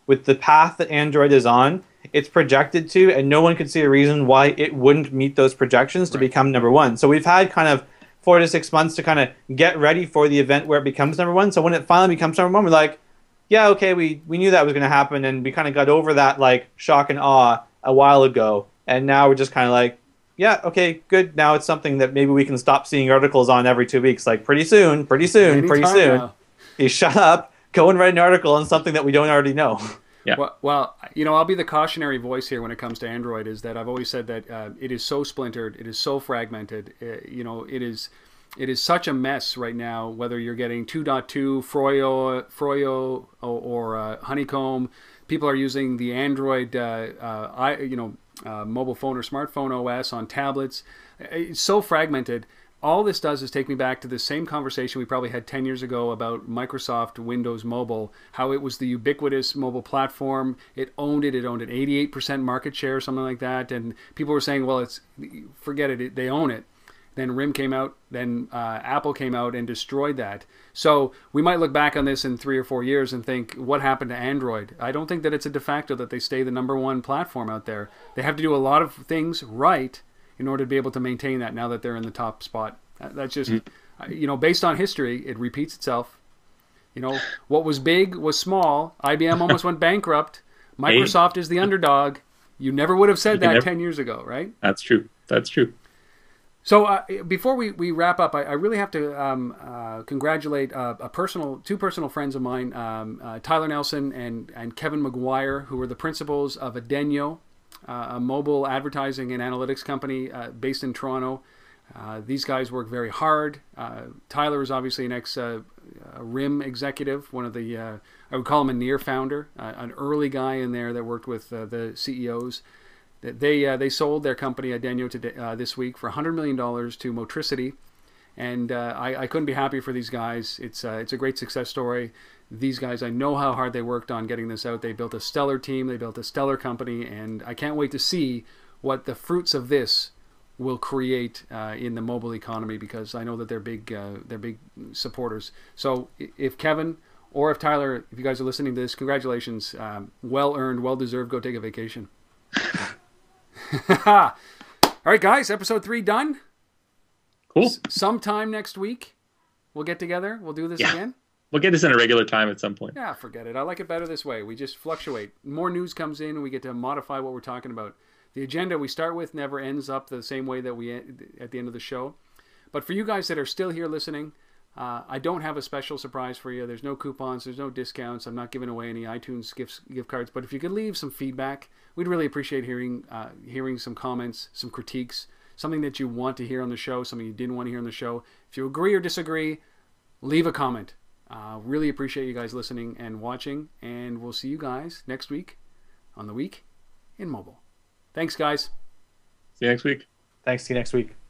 with the path that Android is on, it's projected to, and no one could see a reason why it wouldn't meet those projections to become number one. So we've had kind of 4 to 6 months to kind of get ready for the event where it becomes number one. So when it finally becomes number one, we're like, yeah, okay, we knew that was going to happen, and we kind of got over that like shock and awe a while ago, and now we're just kind of like, yeah, okay, good. Now it's something that maybe we can stop seeing articles on every 2 weeks. Like pretty soon. Now. You shut up, go and write an article on something that we don't already know. Yeah. Well, I'll be the cautionary voice here when it comes to Android. Is that I've always said that it is so splintered, it is so fragmented. It is such a mess right now. Whether you're getting 2.2, Froyo, or Honeycomb, people are using the Android, mobile phone or smartphone OS on tablets. It's so fragmented. all this does is take me back to the same conversation we probably had 10 years ago about Microsoft Windows Mobile, how it was the ubiquitous mobile platform. It owned it. It owned an 88% market share, something like that. And people were saying, well, forget it. They own it. Then RIM came out. Then Apple came out and destroyed that. So we might look back on this in 3 or 4 years and think, what happened to Android? I don't think that it's a de facto that they stay the #1 platform out there. They have to do a lot of things right in order to be able to maintain that now that they're in the top spot. That's just, based on history, it repeats itself. What was big was small. IBM almost went bankrupt. Microsoft is the underdog. You never would have said that 10 years ago, right? That's true. That's true. So before we wrap up, I really have to congratulate two personal friends of mine, Tyler Nelson and Kevin McGuire, who were the principals of Adenyo, a mobile advertising and analytics company based in Toronto. These guys work very hard. Tyler is obviously an ex-RIM executive, one of the, I would call him a near founder, an early guy in there that worked with the CEOs. They sold their company Adenyo this week for $100 million to Motricity, and I couldn't be happier for these guys. It's a great success story. These guys, I know how hard they worked on getting this out. They built a stellar team. They built a stellar company, and I can't wait to see what the fruits of this will create in the mobile economy, because I know that they're big supporters. So if Kevin or if Tyler, if you guys are listening to this, congratulations. Well earned, well deserved. Go take a vacation. All right, guys, episode 3 done. Cool. Sometime next week, we'll get together. We'll do this again. We'll get this in a regular time at some point. Yeah, forget it. I like it better this way. We just fluctuate. More news comes in, and we get to modify what we're talking about. The agenda we start with never ends up the same way that we at the end of the show. But for you guys that are still here listening, I don't have a special surprise for you. There's no coupons. There's no discounts. I'm not giving away any iTunes gift cards. But if you could leave some feedback, we'd really appreciate hearing some comments, some critiques, something that you want to hear on the show, something you didn't want to hear on the show. If you agree or disagree, leave a comment. Really appreciate you guys listening and watching, and we'll see you guys next week on The Week in Mobile. Thanks, guys. See you next week. Thanks. See you next week.